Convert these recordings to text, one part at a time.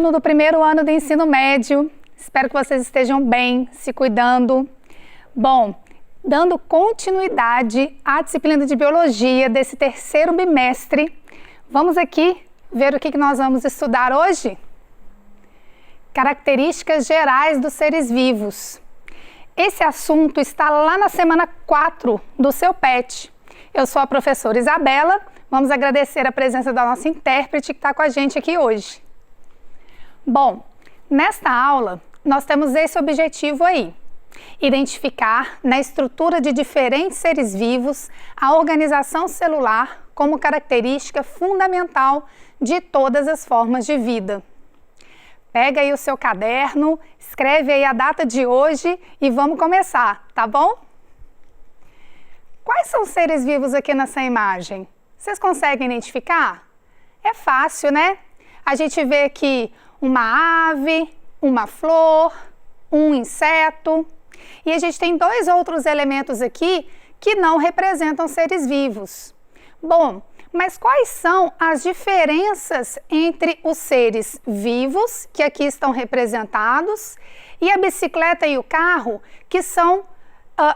aluno do primeiro ano do ensino médio. Espero que vocês estejam bem, se cuidando. Bom, dando continuidade à disciplina de Biologia desse terceiro bimestre, vamos aqui ver o que nós vamos estudar hoje? Características gerais dos seres vivos. Esse assunto está lá na semana 4 do seu PET. Eu sou a professora Isabela. Vamos agradecer a presença da nossa intérprete que está com a gente aqui hoje. Bom, nesta aula nós temos esse objetivo aí: identificar na estrutura de diferentes seres vivos a organização celular como característica fundamental de todas as formas de vida. Pega aí o seu caderno, escreve aí a data de hoje e vamos começar, tá bom? Quais são os seres vivos aqui nessa imagem? Vocês conseguem identificar? É fácil, né? A gente vê aqui uma ave, uma flor, um inseto. E a gente tem dois outros elementos aqui que não representam seres vivos. Bom, mas quais são as diferenças entre os seres vivos, que aqui estão representados, e a bicicleta e o carro, que são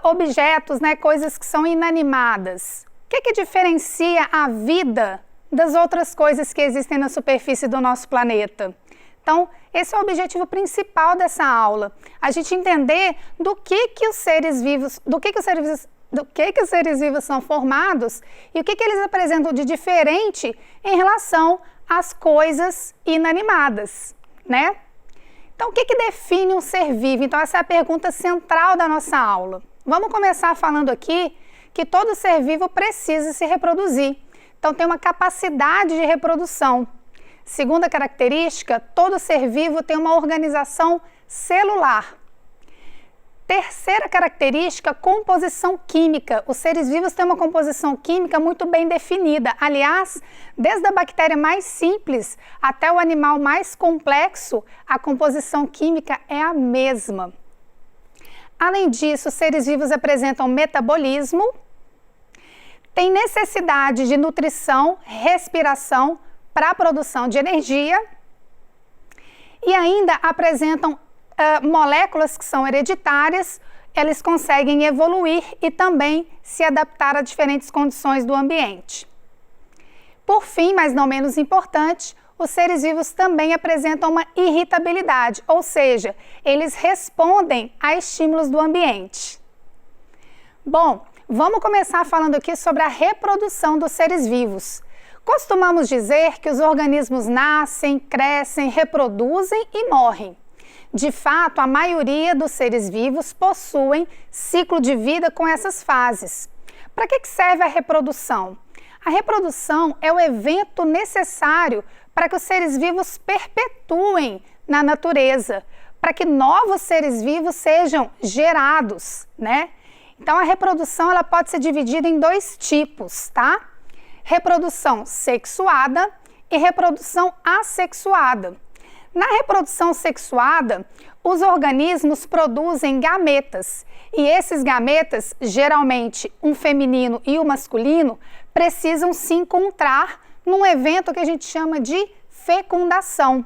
objetos, né, coisas que são inanimadas? O que diferencia a vida das outras coisas que existem na superfície do nosso planeta? Então, esse é o objetivo principal dessa aula, a gente entender do que os seres vivos são formados e o que eles apresentam de diferente em relação às coisas inanimadas, né? Então, o que define um ser vivo? Então, essa é a pergunta central da nossa aula. Vamos começar falando aqui que todo ser vivo precisa se reproduzir. Então, tem uma capacidade de reprodução. Segunda característica, todo ser vivo tem uma organização celular. Terceira característica, composição química. Os seres vivos têm uma composição química muito bem definida. Aliás, desde a bactéria mais simples até o animal mais complexo, a composição química é a mesma. Além disso, os seres vivos apresentam metabolismo, têm necessidade de nutrição, respiração para a produção de energia e ainda apresentam moléculas que são hereditárias. Eles conseguem evoluir e também se adaptar a diferentes condições do ambiente. Por fim, mas não menos importante, os seres vivos também apresentam uma irritabilidade, ou seja, eles respondem a estímulos do ambiente. Bom, vamos começar falando aqui sobre a reprodução dos seres vivos. Costumamos dizer que os organismos nascem, crescem, reproduzem e morrem. De fato, a maioria dos seres vivos possuem ciclo de vida com essas fases. Para que serve a reprodução? A reprodução é o evento necessário para que os seres vivos perpetuem na natureza, para que novos seres vivos sejam gerados, né? Então, a reprodução ela pode ser dividida em dois tipos, tá? Reprodução sexuada e reprodução assexuada. Na reprodução sexuada, os organismos produzem gametas e esses gametas, geralmente um feminino e um masculino, precisam se encontrar num evento que a gente chama de fecundação.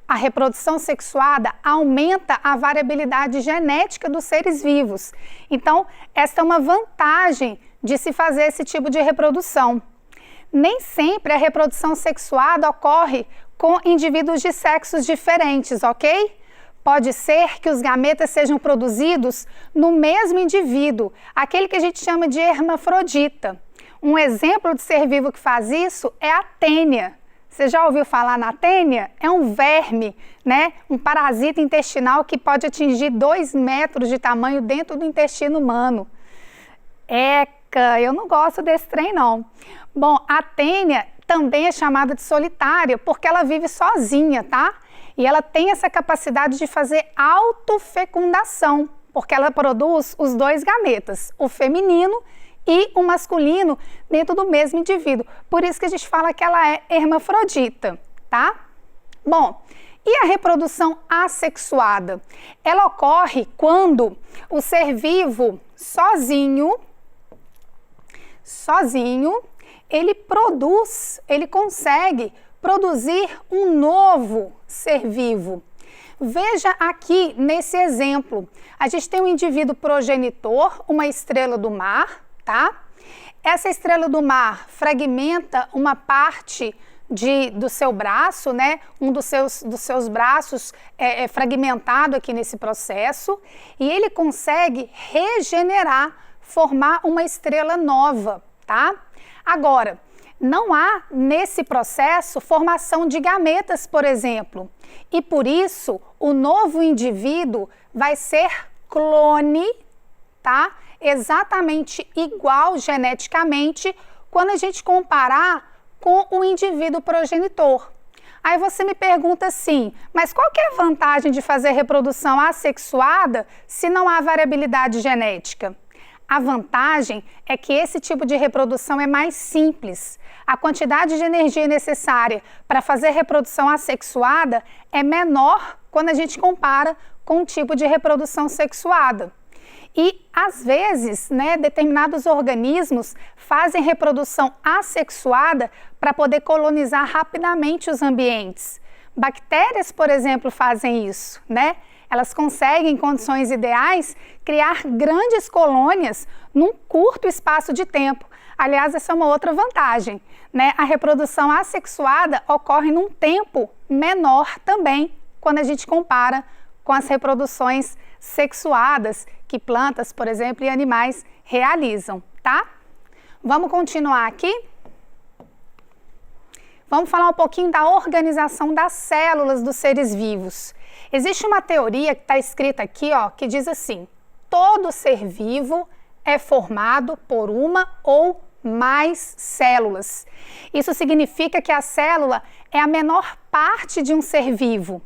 A reprodução sexuada aumenta a variabilidade genética dos seres vivos. Então, esta é uma vantagem de se fazer esse tipo de reprodução. Nem sempre a reprodução sexuada ocorre com indivíduos de sexos diferentes, ok? Pode ser que os gametas sejam produzidos no mesmo indivíduo, aquele que a gente chama de hermafrodita. Um exemplo de ser vivo que faz isso é a tênia. Você já ouviu falar na tênia? É um verme, né? Um parasita intestinal que pode atingir 2 metros de tamanho dentro do intestino humano. Eca, eu não gosto desse trem não. Bom, a tênia também é chamada de solitária porque ela vive sozinha, tá? E ela tem essa capacidade de fazer autofecundação, porque ela produz os dois gametas, o feminino e o masculino, dentro do mesmo indivíduo. Por isso que a gente fala que ela é hermafrodita, tá? Bom, e a reprodução assexuada? Ela ocorre quando o ser vivo sozinho, ele consegue produzir um novo ser vivo. Veja aqui nesse exemplo, a gente tem um indivíduo progenitor, uma estrela do mar, tá? Essa estrela do mar fragmenta uma parte do seu braço, né? Um dos seus braços é fragmentado aqui nesse processo e ele consegue regenerar, formar uma estrela nova, tá? Agora, não há nesse processo formação de gametas, por exemplo, e por isso o novo indivíduo vai ser clone, tá? Exatamente igual geneticamente quando a gente comparar com o indivíduo progenitor. Aí você me pergunta assim, mas qual que é a vantagem de fazer reprodução assexuada se não há variabilidade genética? A vantagem é que esse tipo de reprodução é mais simples. A quantidade de energia necessária para fazer reprodução assexuada é menor quando a gente compara com o tipo de reprodução sexuada. E, às vezes, né, determinados organismos fazem reprodução assexuada para poder colonizar rapidamente os ambientes. Bactérias, por exemplo, fazem isso, né? Elas conseguem, em condições ideais, criar grandes colônias num curto espaço de tempo. Aliás, essa é uma outra vantagem, né? A reprodução assexuada ocorre num tempo menor também, quando a gente compara com as reproduções sexuadas que plantas, por exemplo, e animais realizam, tá? Vamos continuar aqui? Vamos falar um pouquinho da organização das células dos seres vivos. Existe uma teoria que está escrita aqui, ó, que diz assim: todo ser vivo é formado por uma ou mais células. Isso significa que a célula é a menor parte de um ser vivo.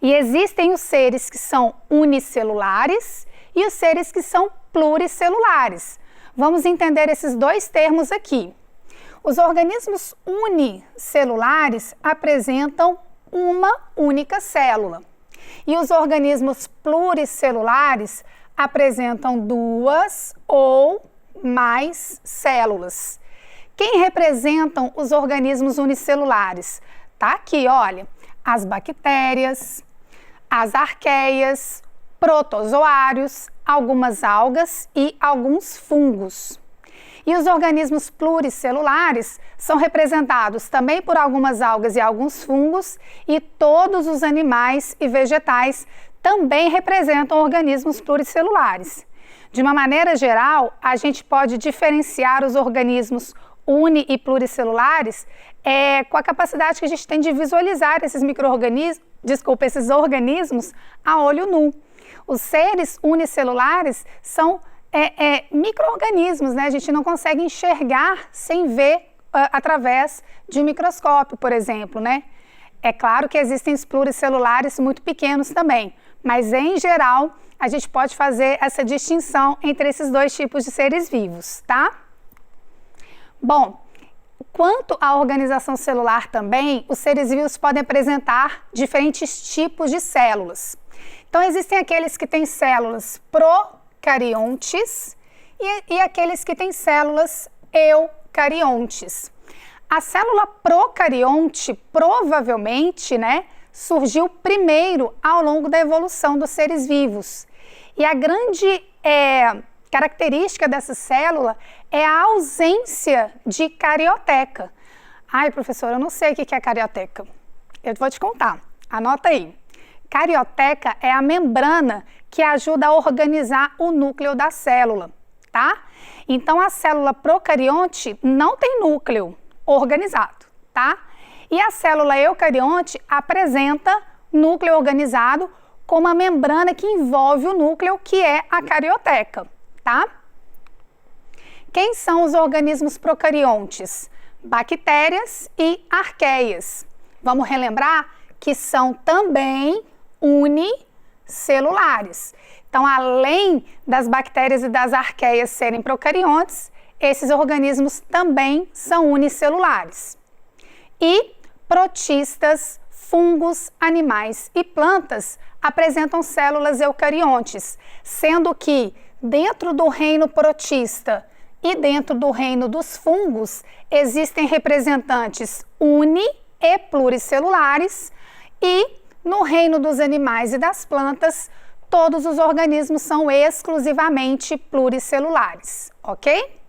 E existem os seres que são unicelulares e os seres que são pluricelulares. Vamos entender esses dois termos aqui. Os organismos unicelulares apresentam uma única célula. E os organismos pluricelulares apresentam duas ou mais células. Quem representam os organismos unicelulares? Tá aqui, olha, as bactérias, as arqueias, protozoários, algumas algas e alguns fungos. E os organismos pluricelulares são representados também por algumas algas e alguns fungos, e todos os animais e vegetais também representam organismos pluricelulares. De uma maneira geral, a gente pode diferenciar os organismos uni- e pluricelulares com a capacidade que a gente tem de visualizar esses esses organismos a olho nu. Os seres unicelulares são micro-organismos, né? A gente não consegue enxergar sem ver através de um microscópio, por exemplo, né? É claro que existem os pluricelulares muito pequenos também, mas em geral a gente pode fazer essa distinção entre esses dois tipos de seres vivos, tá? Bom, quanto à organização celular também, os seres vivos podem apresentar diferentes tipos de células. Então existem aqueles que têm células procariontes e aqueles que têm células eucariontes. A célula procarionte provavelmente, né, surgiu primeiro ao longo da evolução dos seres vivos. E a grande característica dessa célula é a ausência de carioteca. Ai, professora, eu não sei o que é carioteca. Eu vou te contar. Anota aí. Carioteca é a membrana que ajuda a organizar o núcleo da célula, tá? Então, a célula procarionte não tem núcleo organizado, tá? E a célula eucarionte apresenta núcleo organizado com uma membrana que envolve o núcleo, que é a carioteca, tá? Quem são os organismos procariontes? Bactérias e arqueias. Vamos relembrar que são também unicelulares. Então, além das bactérias e das arqueias serem procariontes, esses organismos também são unicelulares. E protistas, fungos, animais e plantas apresentam células eucariontes, sendo que dentro do reino protista e dentro do reino dos fungos existem representantes uni e pluricelulares, e no reino dos animais e das plantas, todos os organismos são exclusivamente pluricelulares, ok?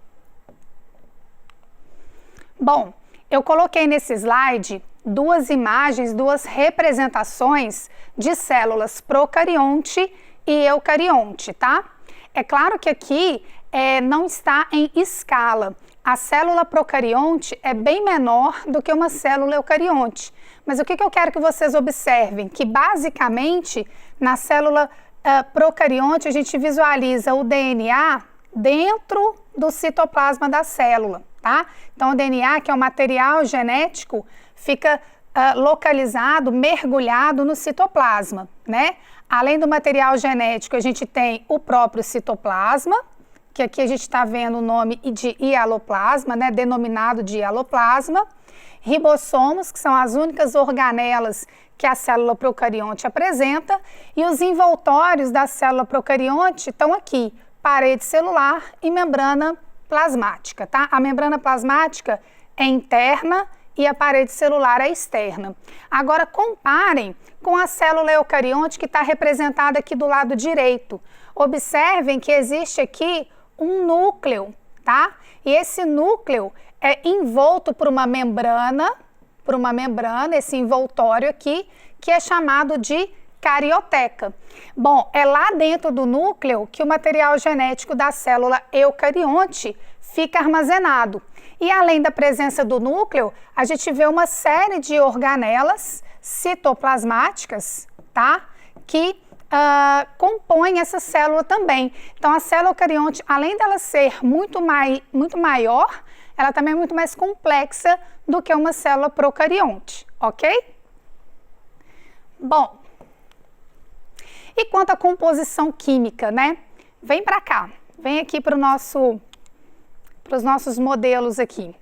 Bom, eu coloquei nesse slide duas imagens, duas representações de células procarionte e eucarionte, tá? É claro que aqui não está em escala. A célula procarionte é bem menor do que uma célula eucarionte. Mas o que eu quero que vocês observem? Que basicamente na célula procarionte a gente visualiza o DNA dentro do citoplasma da célula, tá? Então o DNA, que é o material genético, fica localizado, mergulhado no citoplasma, né? Além do material genético, a gente tem o próprio citoplasma, que aqui a gente está vendo o nome de hialoplasma, né? Denominado de hialoplasma. Ribossomos, que são as únicas organelas que a célula procarionte apresenta, e os envoltórios da célula procarionte estão aqui, parede celular e membrana plasmática, tá? A membrana plasmática é interna e a parede celular é externa. Agora comparem com a célula eucarionte que está representada aqui do lado direito. Observem que existe aqui um núcleo, tá? E esse núcleo é envolto por uma membrana, esse envoltório aqui, que é chamado de carioteca. Bom, é lá dentro do núcleo que o material genético da célula eucarionte fica armazenado. E além da presença do núcleo, a gente vê uma série de organelas citoplasmáticas, tá? Que compõem essa célula também. Então a célula eucarionte, além dela ser muito maior, ela também é muito mais complexa do que uma célula procarionte, ok? Bom, e quanto à composição química, né? Vem para cá, vem aqui para os nossos modelos aqui.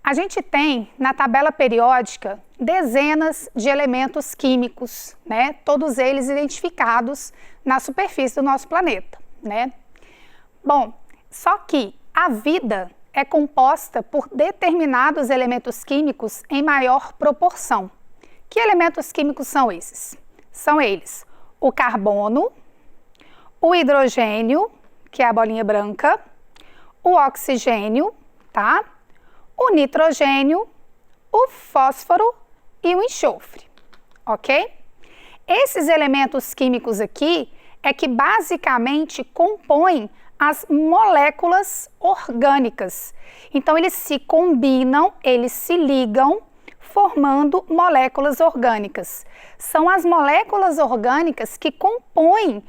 A gente tem na tabela periódica dezenas de elementos químicos, né? Todos eles identificados na superfície do nosso planeta, né? Bom, só que a vida é composta por determinados elementos químicos em maior proporção. Que elementos químicos são esses? São eles o carbono, o hidrogênio, que é a bolinha branca, o oxigênio, tá? O nitrogênio, o fósforo e o enxofre, ok? Esses elementos químicos aqui é que basicamente compõem as moléculas orgânicas. Então eles se combinam, eles se ligam, formando moléculas orgânicas. São as moléculas orgânicas que compõem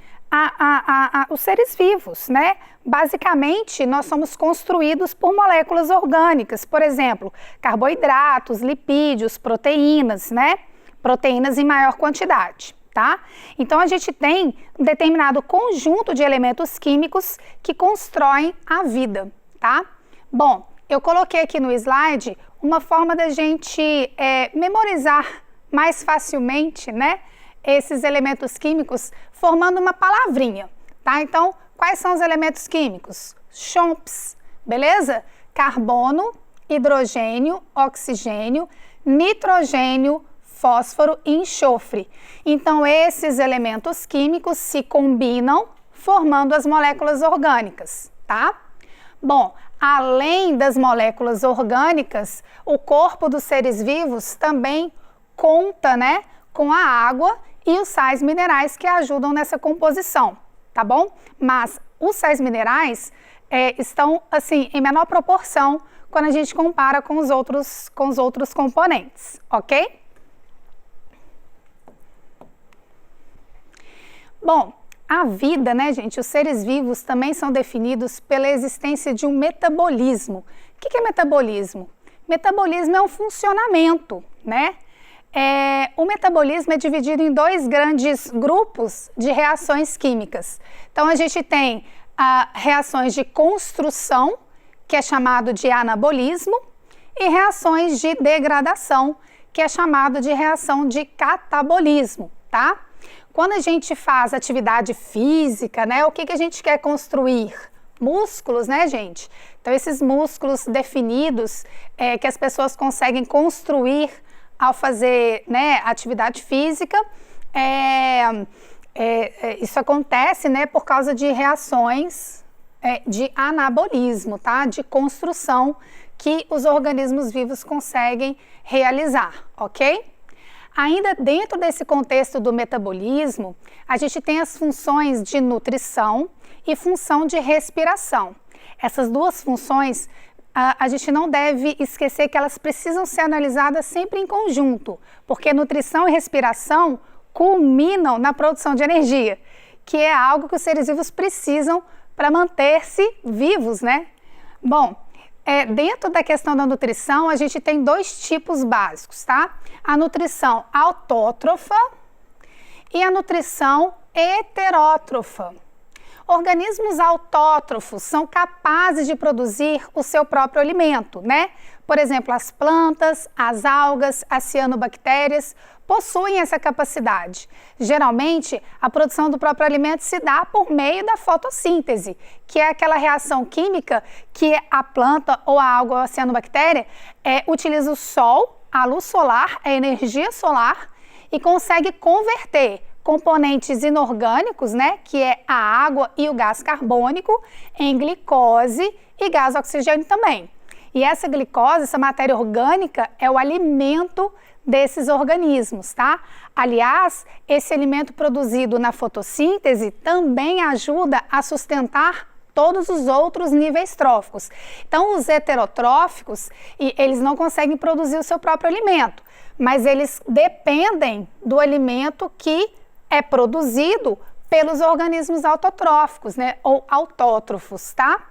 os seres vivos, né? Basicamente, nós somos construídos por moléculas orgânicas, por exemplo, carboidratos, lipídios, proteínas, né? Proteínas em maior quantidade, tá? Então, a gente tem um determinado conjunto de elementos químicos que constroem a vida, tá? Bom, eu coloquei aqui no slide uma forma da gente memorizar mais facilmente, né? Esses elementos químicos formando uma palavrinha, tá? Então, quais são os elementos químicos? CHOMPS, beleza? Carbono, hidrogênio, oxigênio, nitrogênio, fósforo e enxofre. Então, esses elementos químicos se combinam formando as moléculas orgânicas, tá? Bom, além das moléculas orgânicas, o corpo dos seres vivos também conta, né, com a água e os sais minerais que ajudam nessa composição, tá bom? Mas os sais minerais estão, assim, em menor proporção quando a gente compara com os outros componentes, ok? Bom, a vida, né, gente, os seres vivos também são definidos pela existência de um metabolismo. O que é metabolismo? Metabolismo é um funcionamento, né? O metabolismo é dividido em dois grandes grupos de reações químicas. Então, a gente tem reações de construção, que é chamado de anabolismo, e reações de degradação, que é chamado de reação de catabolismo, tá? Quando a gente faz atividade física, né, o que a gente quer construir? músculos, né, gente? Então, esses músculos definidos que as pessoas conseguem construir ao fazer, né, atividade física, isso acontece, né, por causa de reações de anabolismo, tá? De construção que os organismos vivos conseguem realizar, ok? Ainda dentro desse contexto do metabolismo, a gente tem as funções de nutrição e função de respiração. Essas duas funções, a gente não deve esquecer que elas precisam ser analisadas sempre em conjunto, porque nutrição e respiração culminam na produção de energia, que é algo que os seres vivos precisam para manter-se vivos, né? Bom, dentro da questão da nutrição, a gente tem dois tipos básicos, tá? A nutrição autótrofa e a nutrição heterótrofa. Organismos autótrofos são capazes de produzir o seu próprio alimento, né? Por exemplo, as plantas, as algas, as cianobactérias possuem essa capacidade. Geralmente, a produção do próprio alimento se dá por meio da fotossíntese, que é aquela reação química que a planta ou a alga ou a cianobactéria utiliza o sol, a luz solar, a energia solar e consegue converter componentes inorgânicos, né, que é a água e o gás carbônico, em glicose e gás oxigênio também. E essa glicose, essa matéria orgânica, é o alimento desses organismos, tá? Aliás, esse alimento produzido na fotossíntese também ajuda a sustentar todos os outros níveis tróficos. Então, os heterotróficos, eles não conseguem produzir o seu próprio alimento, mas eles dependem do alimento que é produzido pelos organismos autotróficos, né, ou autótrofos, tá?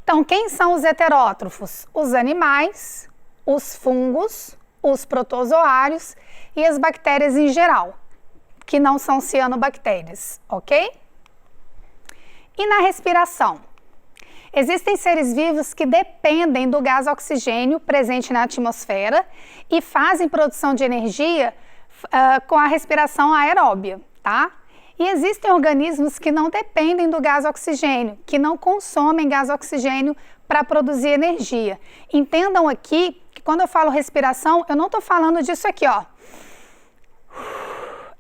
Então, quem são os heterótrofos? Os animais, os fungos, os protozoários e as bactérias em geral, que não são cianobactérias, ok? E na respiração? Existem seres vivos que dependem do gás oxigênio presente na atmosfera e fazem produção de energia com a respiração aeróbia, tá? E existem organismos que não dependem do gás oxigênio, que não consomem gás oxigênio para produzir energia. Entendam aqui que quando eu falo respiração, eu não estou falando disso aqui, ó.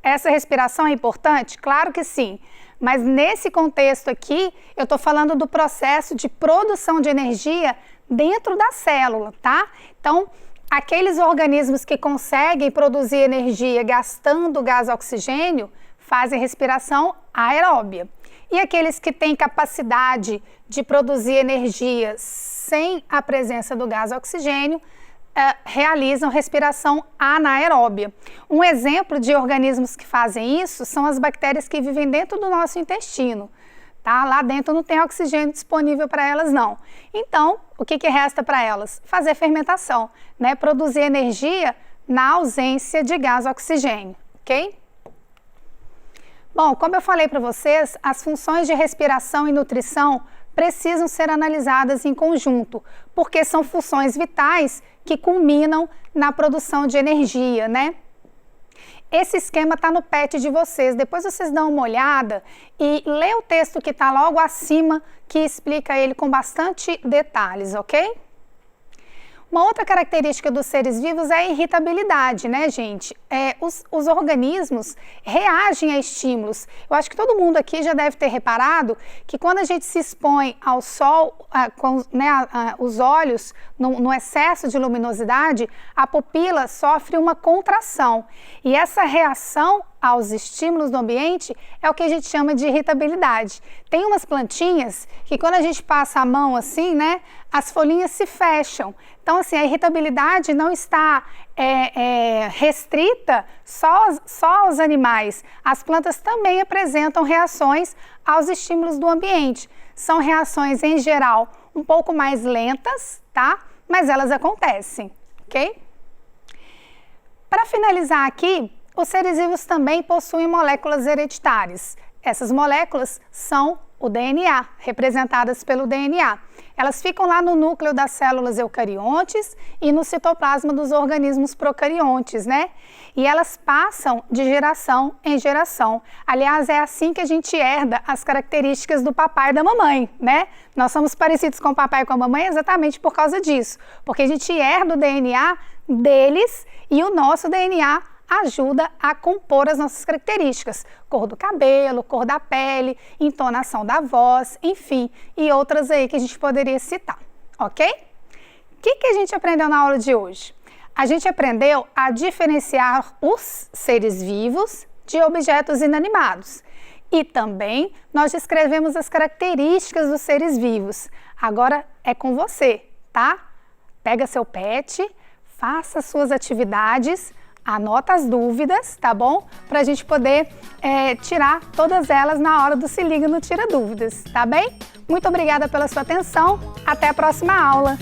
Essa respiração é importante? Claro que sim. Mas nesse contexto aqui, eu estou falando do processo de produção de energia dentro da célula, tá? Então, aqueles organismos que conseguem produzir energia gastando gás oxigênio fazem respiração aeróbia. E aqueles que têm capacidade de produzir energia sem a presença do gás oxigênio realizam respiração anaeróbia. Um exemplo de organismos que fazem isso são as bactérias que vivem dentro do nosso intestino. Tá? Lá dentro não tem oxigênio disponível para elas, não. Então, o que resta para elas? Fazer fermentação, né? Produzir energia na ausência de gás oxigênio, ok? Bom, como eu falei para vocês, as funções de respiração e nutrição precisam ser analisadas em conjunto, porque são funções vitais que culminam na produção de energia, né? Esse esquema está no PET de vocês, depois vocês dão uma olhada e lê o texto que está logo acima, que explica ele com bastante detalhes, ok? Uma outra característica dos seres vivos é a irritabilidade, né, gente? Os organismos reagem a estímulos. Eu acho que todo mundo aqui já deve ter reparado que quando a gente se expõe ao sol, com os olhos no excesso de luminosidade, a pupila sofre uma contração. E essa reação aos estímulos do ambiente é o que a gente chama de irritabilidade. Tem umas plantinhas que quando a gente passa a mão assim, né, as folhinhas se fecham. Então, assim, a irritabilidade não está restrita só aos animais. As plantas também apresentam reações aos estímulos do ambiente. São reações, em geral, um pouco mais lentas, tá? Mas elas acontecem, ok? Para finalizar aqui, os seres vivos também possuem moléculas hereditárias. Essas moléculas são o DNA, representadas pelo DNA. Elas ficam lá no núcleo das células eucariontes e no citoplasma dos organismos procariontes, né? E elas passam de geração em geração. Aliás, é assim que a gente herda as características do papai e da mamãe, né? Nós somos parecidos com o papai e com a mamãe exatamente por causa disso, porque a gente herda o DNA deles e o nosso DNA ajuda a compor as nossas características, cor do cabelo, cor da pele, entonação da voz, enfim, e outras aí que a gente poderia citar, ok? O que a gente aprendeu na aula de hoje? A gente aprendeu a diferenciar os seres vivos de objetos inanimados e também nós descrevemos as características dos seres vivos. Agora é com você, tá? Pega seu pet, faça suas atividades, anota as dúvidas, tá bom? Para a gente poder tirar todas elas na hora do Se Liga no Tira Dúvidas, tá bem? Muito obrigada pela sua atenção, até a próxima aula!